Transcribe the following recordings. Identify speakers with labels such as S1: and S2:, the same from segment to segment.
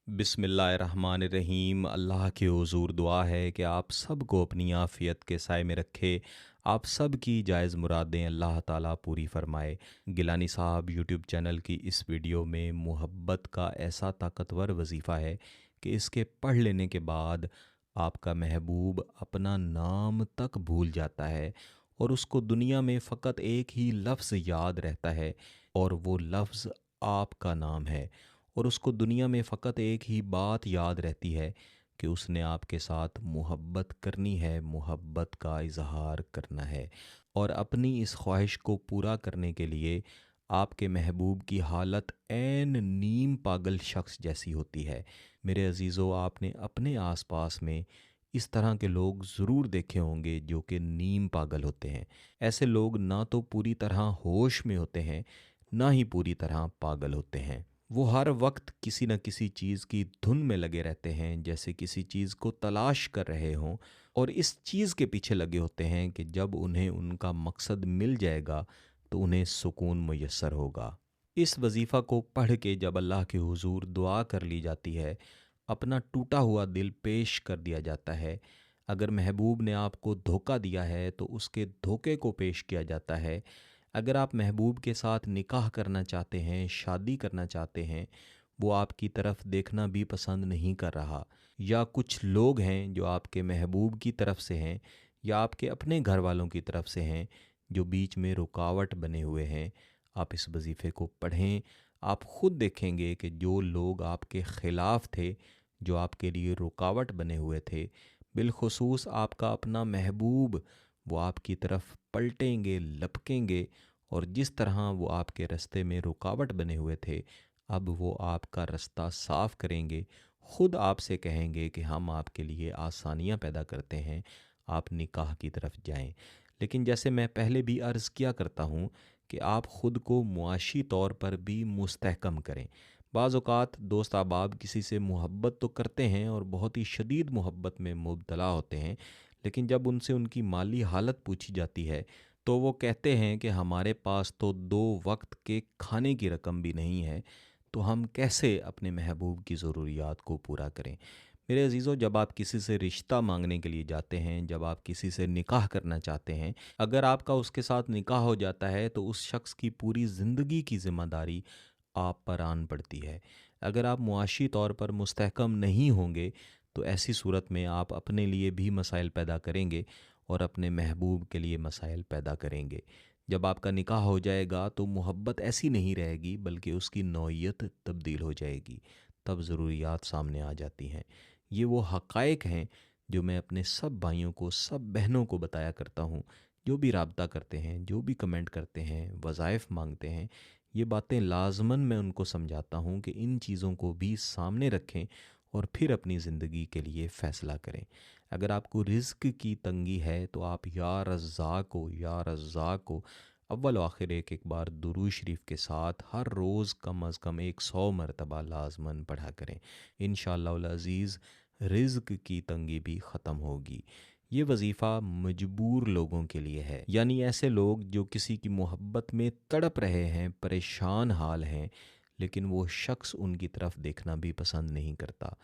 S1: बिस्मिल्लाहिर्रहमानिर्रहीम। अल्लाह के हुज़ूर दुआ है कि आप सबको अपनी आफ़ियत के साए में रखे। आप सब की जायज़ मुरादें अल्लाह ताला पूरी फ़रमाए। गिलानी साहब यूट्यूब चैनल की इस वीडियो में मोहब्बत का ऐसा ताकतवर वजीफ़ा है कि इसके पढ़ लेने के बाद आपका महबूब अपना नाम तक भूल जाता है और उसको दुनिया में फ़कत एक ही लफ्ज़ याद रहता है, और वो लफ्ज़ आपका नाम है। और उसको दुनिया में फ़कत एक ही बात याद रहती है कि उसने आपके साथ मोहब्बत करनी है, मोहब्बत का इज़हार करना है। और अपनी इस ख्वाहिश को पूरा करने के लिए आपके महबूब की हालत ऐन नीम पागल शख्स जैसी होती है। मेरे अज़ीज़ों, आपने अपने आसपास में इस तरह के लोग ज़रूर देखे होंगे जो कि नीम पागल होते हैं। ऐसे लोग ना तो पूरी तरह होश में होते हैं, ना ही पूरी तरह पागल होते हैं। वो हर वक्त किसी न किसी चीज़ की धुन में लगे रहते हैं, जैसे किसी चीज़ को तलाश कर रहे हों, और इस चीज़ के पीछे लगे होते हैं कि जब उन्हें उनका मकसद मिल जाएगा तो उन्हें सुकून मुयस्सर होगा। इस वजीफ़ा को पढ़ के जब अल्लाह के हुजूर दुआ कर ली जाती है, अपना टूटा हुआ दिल पेश कर दिया जाता है। अगर महबूब ने आपको धोखा दिया है तो उसके धोखे को पेश किया जाता है। अगर आप महबूब के साथ निकाह करना चाहते हैं, शादी करना चाहते हैं, वो आपकी तरफ देखना भी पसंद नहीं कर रहा, या कुछ लोग हैं जो आपके महबूब की तरफ से हैं या आपके अपने घर वालों की तरफ से हैं जो बीच में रुकावट बने हुए हैं, आप इस वजीफ़े को पढ़ें। आप ख़ुद देखेंगे कि जो लोग आपके ख़िलाफ़ थे, जो आपके लिए रुकावट बने हुए थे, बिलखुसूस आपका अपना महबूब, वो आपकी तरफ पलटेंगे, लपकेंगे, और जिस तरह वो आपके रास्ते में रुकावट बने हुए थे, अब वो आपका रास्ता साफ़ करेंगे। ख़ुद आपसे कहेंगे कि हम आपके लिए आसानियाँ पैदा करते हैं, आप निकाह की तरफ जाएं। लेकिन जैसे मैं पहले भी अर्ज़ किया करता हूँ कि आप ख़ुद को मुआशी तौर पर भी मुस्तहकम करें। बाज़ औक़ात दोस्त अहबाब किसी से मोहब्बत तो करते हैं और बहुत ही शदीद मोहब्बत में मुब्तला होते हैं, लेकिन जब उनसे उनकी माली हालत पूछी जाती है तो वो कहते हैं कि हमारे पास तो 2 वक्त के खाने की रकम भी नहीं है, तो हम कैसे अपने महबूब की ज़रूरियात को पूरा करें। मेरे अज़ीज़ों, जब आप किसी से रिश्ता मांगने के लिए जाते हैं, जब आप किसी से निकाह करना चाहते हैं, अगर आपका उसके साथ निकाह हो जाता है तो उस शख्स की पूरी ज़िंदगी की ज़िम्मेदारी आप पर आन पड़ती है। अगर आप मुआशी तौर पर मुस्तहकम नहीं होंगे तो ऐसी सूरत में आप अपने लिए भी मसाइल पैदा करेंगे और अपने महबूब के लिए मसाइल पैदा करेंगे। जब आपका निकाह हो जाएगा तो मोहब्बत ऐसी नहीं रहेगी, बल्कि उसकी नौइयत तब्दील हो जाएगी। तब ज़रूरियात सामने आ जाती हैं। ये वो हक़ाइक़ हैं जो मैं अपने सब भाइयों को, सब बहनों को बताया करता हूँ, जो भी राब्ता करते हैं, जो भी कमेंट करते हैं, वज़ाइफ़ मांगते हैं। ये बातें लाज़मन मैं उनको समझाता हूँ कि इन चीज़ों को भी सामने रखें और फिर अपनी ज़िंदगी के लिए फ़ैसला करें। अगर आपको रिज़्क़ की तंगी है तो आप या रज़्ज़ाक़ को, या रज़्ज़ाक़ को अव्वल व आखिर एक बार दुरूद शरीफ के साथ हर रोज़ कम अज़ कम 100 मरतबा लाज़मन पढ़ा करें। इंशाअल्लाहुल अज़ीज़ रिज़्क़ की तंगी भी ख़त्म होगी। ये वजीफ़ा मजबूर लोगों के लिए है, यानी ऐसे लोग जो किसी की मोहब्बत में तड़प रहे हैं, परेशान हाल हैं, लेकिन वो शख्स उनकी तरफ देखना भी पसंद नहीं करता।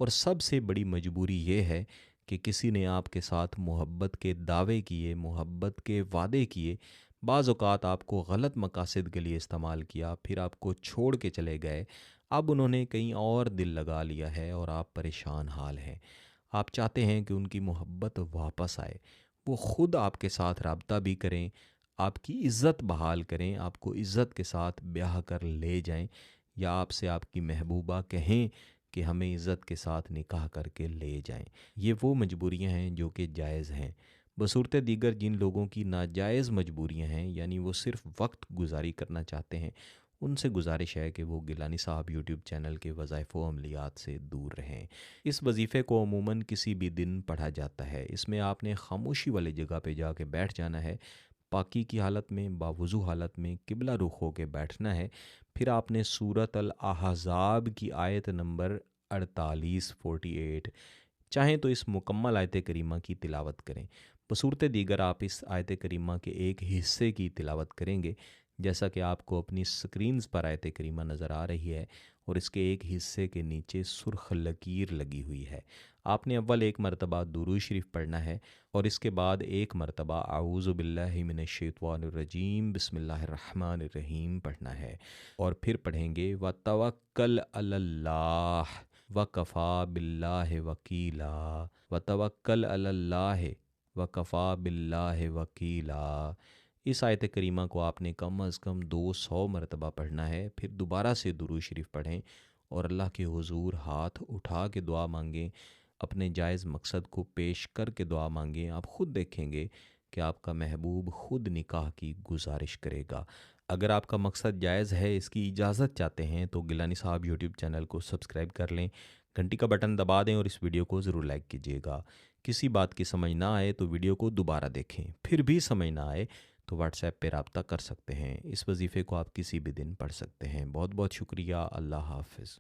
S1: और सबसे बड़ी मजबूरी ये है कि किसी ने आपके साथ मोहब्बत के दावे किए, मोहब्बत के वादे किए, बाज़ औक़ात आपको गलत मकासद के लिए इस्तेमाल किया, फिर आपको छोड़ के चले गए। अब उन्होंने कहीं और दिल लगा लिया है और आप परेशान हाल हैं। आप चाहते हैं कि उनकी मोहब्बत वापस आए, वो ख़ुद आपके साथ राब्ता भी करें, आपकी इज़्ज़त बहाल करें, आपको इज़्ज़त के साथ ब्याह कर ले जाएं, या आपसे आपकी महबूबा कहें कि हमें इज़्ज़त के साथ निकाह करके ले जाएं। ये वो मजबूरियां हैं जो कि जायज़ हैं। बसूरत दीगर जिन लोगों की नाजायज़ मजबूरियां हैं, यानी वो सिर्फ़ वक्त गुजारी करना चाहते हैं, उनसे गुजारिश है कि वो गिलानी साहब यूट्यूब चैनल के वज़ाइफ़ व अमलियात से दूर रहें। इस वजीफ़े को अमूमन किसी भी दिन पढ़ा जाता है। इसमें आपने खामोशी वाली जगह पे जाके बैठ जाना है, पाकी की हालत में, बावुज़ू हालत में किबला रुख होके बैठना है। फिर आपने सूरत अल अहज़ाब की आयत नंबर 48 चाहें तो इस मुकम्मल आयत करीमा की तिलावत करें। बसूरत दीगर आप इस आयत करीमा के एक हिस्से की तिलावत करेंगे, जैसा कि आपको अपनी स्क्रीन्स पर आयत करीमा नज़र आ रही है और इसके एक हिस्से के नीचे सुर्ख लकीर लगी हुई है। आपने अव्वल एक मरतबा दुरूद शरीफ पढ़ना है और इसके बाद एक मरतबा आऊज़ु बिल्लाहि मिनश्शैतानिर्रजीम बिस्मिल्लाहिर्रहमानिर्रहीम पढ़ना है और फिर पढ़ेंगे व तवक्कल अलल्लाह व कफ़ा बिल्लाहि वकीला व तवक्कल अलल्लाह व कफ़ा बिल्लाहि वकीला। इस आयत करीमा को आपने कम अज़ कम 200 मरतबा पढ़ना है। फिर दोबारा से दुरूद शरीफ पढ़ें और अल्लाह के हुजूर हाथ उठा के दुआ मांगें, अपने जायज़ मकसद को पेश करके दुआ मांगें। आप ख़ुद देखेंगे कि आपका महबूब ख़ुद निकाह की गुजारिश करेगा। अगर आपका मकसद जायज़ है, इसकी इजाज़त चाहते हैं, तो गिलानी साहब यूट्यूब चैनल को सब्सक्राइब कर लें, घंटी का बटन दबा दें और इस वीडियो को ज़रूर लाइक कीजिएगा। किसी बात की समझ ना आए तो वीडियो को दोबारा देखें, फिर भी समझ ना आए तो व्हाट्सएप पे रब्ता कर सकते हैं। इस वजीफ़े को आप किसी भी दिन पढ़ सकते हैं। बहुत बहुत शुक्रिया। अल्लाह हाफ़िज़।